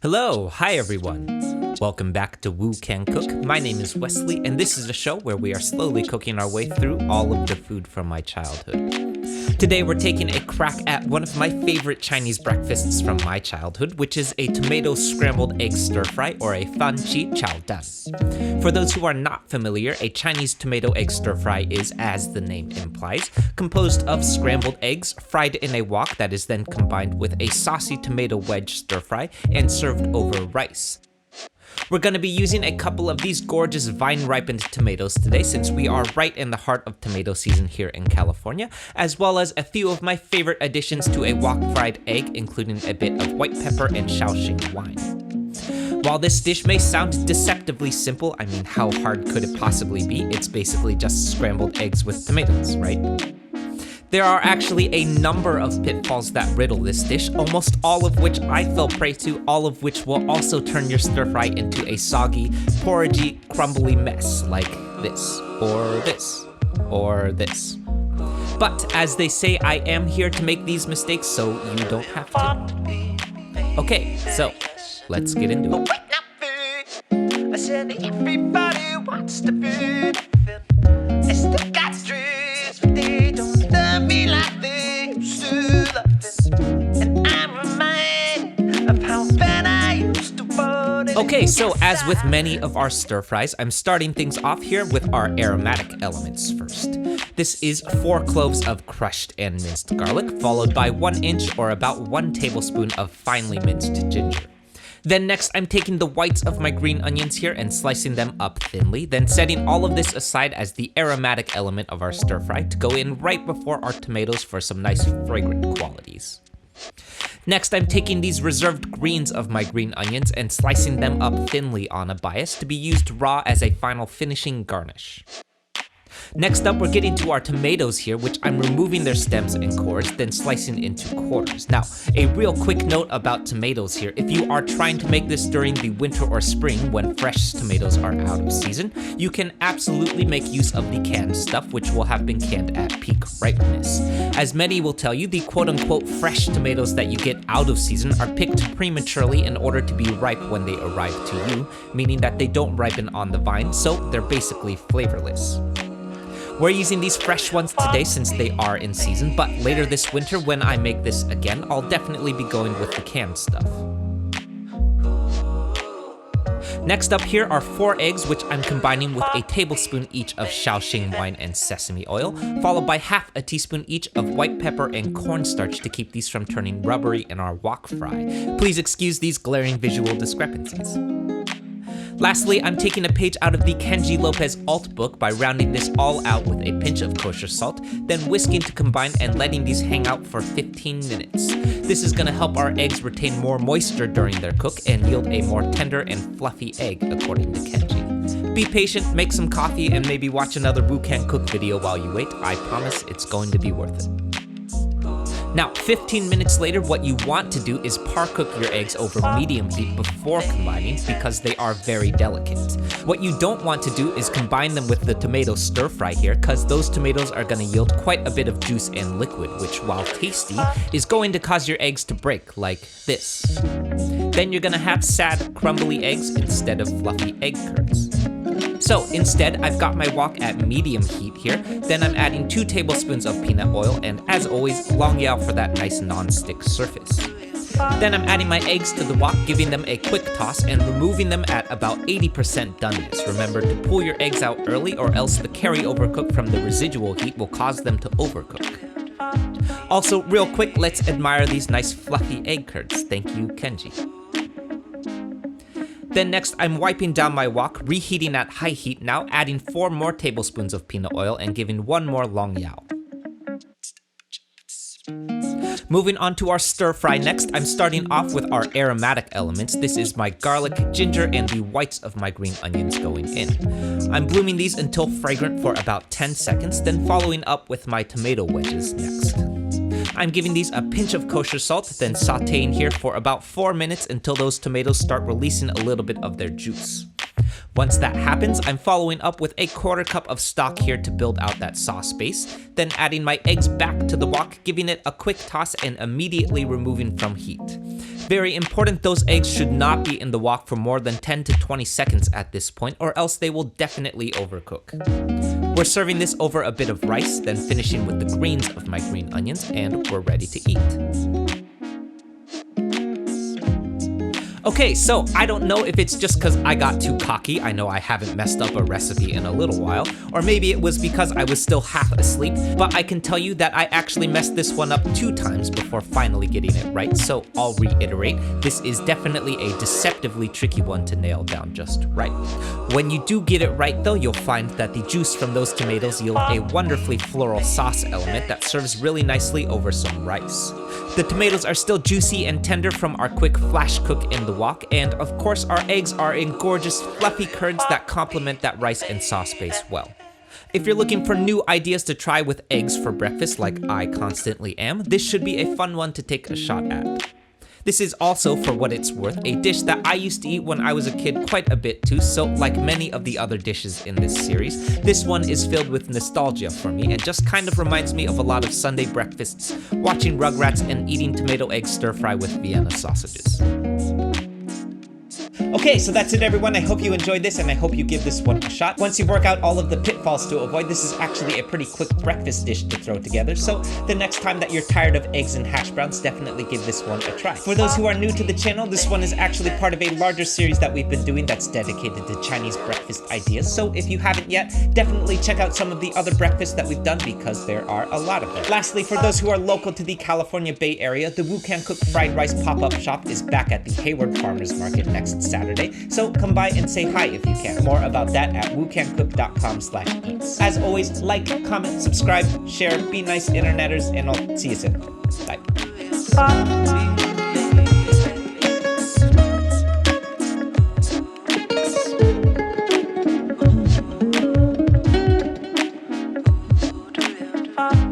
Hello, hi everyone. Welcome back to Woo Can Cook. My name is Wesley, and this is a show where we are slowly cooking our way through all of the food from my childhood. Today we're taking a crack at one of my favorite Chinese breakfasts from my childhood, which is a tomato scrambled egg stir-fry, or a Qie Chao. For those who are not familiar, a Chinese tomato egg stir-fry is, as the name implies, composed of scrambled eggs fried in a wok that is then combined with a saucy tomato wedge stir-fry and served over rice. We're going to be using a couple of these gorgeous vine-ripened tomatoes today, since we are right in the heart of tomato season here in California, as well as a few of my favorite additions to a wok-fried egg, including a bit of white pepper and Shaoxing wine. While this dish may sound deceptively simple, I mean, how hard could it possibly be? It's basically just scrambled eggs with tomatoes, right? There are actually a number of pitfalls that riddle this dish, almost all of which I fell prey to, all of which will also turn your stir-fry into a soggy, porridgey, crumbly mess like this, or this, or this. But as they say, I am here to make these mistakes so you don't have to. Okay, so let's get into it. I said everybody wants to be I still got streets, but they don't love me like they used to love this. And I'm reminded of how bad I used to want it. Okay, so as with many of our stir fries, I'm starting things off here with our aromatic elements first. This is 4 cloves of crushed and minced garlic, followed by 1 inch or about 1 tablespoon of finely minced ginger. Then next, I'm taking the whites of my green onions here and slicing them up thinly, then setting all of this aside as the aromatic element of our stir fry to go in right before our tomatoes for some nice fragrant qualities. Next, I'm taking these reserved greens of my green onions and slicing them up thinly on a bias to be used raw as a final finishing garnish. Next up, we're getting to our tomatoes here, which I'm removing their stems and cores, then slicing into quarters. Now, a real quick note about tomatoes here. If you are trying to make this during the winter or spring when fresh tomatoes are out of season, you can absolutely make use of the canned stuff, which will have been canned at peak ripeness. As many will tell you, the quote-unquote fresh tomatoes that you get out of season are picked prematurely in order to be ripe when they arrive to you, meaning that they don't ripen on the vine, so they're basically flavorless. We're using these fresh ones today since they are in season, but later this winter when I make this again, I'll definitely be going with the canned stuff. Next up here are 4 eggs, which I'm combining with a tablespoon each of Shaoxing wine and sesame oil, followed by half a teaspoon each of white pepper and cornstarch to keep these from turning rubbery in our wok fry. Please excuse these glaring visual discrepancies. Lastly, I'm taking a page out of the Kenji Lopez alt book by rounding this all out with a pinch of kosher salt, then whisking to combine and letting these hang out for 15 minutes. This is gonna help our eggs retain more moisture during their cook and yield a more tender and fluffy egg, according to Kenji. Be patient, make some coffee, and maybe watch another Woo Can Cook video while you wait. I promise it's going to be worth it. Now, 15 minutes later, what you want to do is par cook your eggs over medium heat before combining because they are very delicate. What you don't want to do is combine them with the tomato stir fry here, because those tomatoes are going to yield quite a bit of juice and liquid, which, while tasty, is going to cause your eggs to break like this. Then you're going to have sad, crumbly eggs instead of fluffy egg curds. So instead, I've got my wok at medium heat here, then I'm adding 2 tablespoons of peanut oil, and as always, long yao for that nice non-stick surface. Then I'm adding my eggs to the wok, giving them a quick toss and removing them at about 80% doneness. Remember to pull your eggs out early, or else the carryover cook from the residual heat will cause them to overcook. Also, real quick, let's admire these nice fluffy egg curds. Thank you, Kenji. Then next, I'm wiping down my wok, reheating at high heat now, adding 4 more tablespoons of peanut oil and giving 1 more long yao. Moving on to our stir fry next, I'm starting off with our aromatic elements. This is my garlic, ginger, and the whites of my green onions going in. I'm blooming these until fragrant for about 10 seconds, then following up with my tomato wedges next. I'm giving these a pinch of kosher salt, then sauteing here for about 4 minutes until those tomatoes start releasing a little bit of their juice. Once that happens, I'm following up with a 1/4 cup of stock here to build out that sauce base, then adding my eggs back to the wok, giving it a quick toss and immediately removing from heat. Very important, those eggs should not be in the wok for more than 10 to 20 seconds at this point, or else they will definitely overcook. We're serving this over a bit of rice, then finishing with the greens of my green onions, and we're ready to eat. Okay, so I don't know if it's just because I got too cocky. I know I haven't messed up a recipe in a little while, or maybe it was because I was still half asleep, but I can tell you that I actually messed this one up 2 times before finally getting it right, so I'll reiterate, this is definitely a deceptively tricky one to nail down just right. When you do get it right though, you'll find that the juice from those tomatoes yield a wonderfully floral sauce element that serves really nicely over some rice. The tomatoes are still juicy and tender from our quick flash cook in the wok, and of course our eggs are in gorgeous fluffy curds that complement that rice and sauce base well. If you're looking for new ideas to try with eggs for breakfast like I constantly am, this should be a fun one to take a shot at. This is also, for what it's worth, a dish that I used to eat when I was a kid quite a bit too, so like many of the other dishes in this series, this one is filled with nostalgia for me and just kind of reminds me of a lot of Sunday breakfasts, watching Rugrats and eating tomato egg stir fry with Vienna sausages. Okay, so that's it everyone. I hope you enjoyed this and I hope you give this one a shot. Once you work out all of the pitfalls to avoid, this is actually a pretty quick breakfast dish to throw together, so the next time that you're tired of eggs and hash browns, definitely give this one a try. For those who are new to the channel, this one is actually part of a larger series that we've been doing that's dedicated to Chinese breakfast ideas, so if you haven't yet, definitely check out some of the other breakfasts that we've done because there are a lot of them. Lastly, for those who are local to the California Bay Area, the Wu Can Cook Fried Rice pop-up shop is back at the Hayward Farmers Market next Saturday, so come by and say hi if you can. More about that at wucancook.com/eats. As always, like, comment, subscribe, share, be nice interneters, and I'll see you soon. Bye. Bye.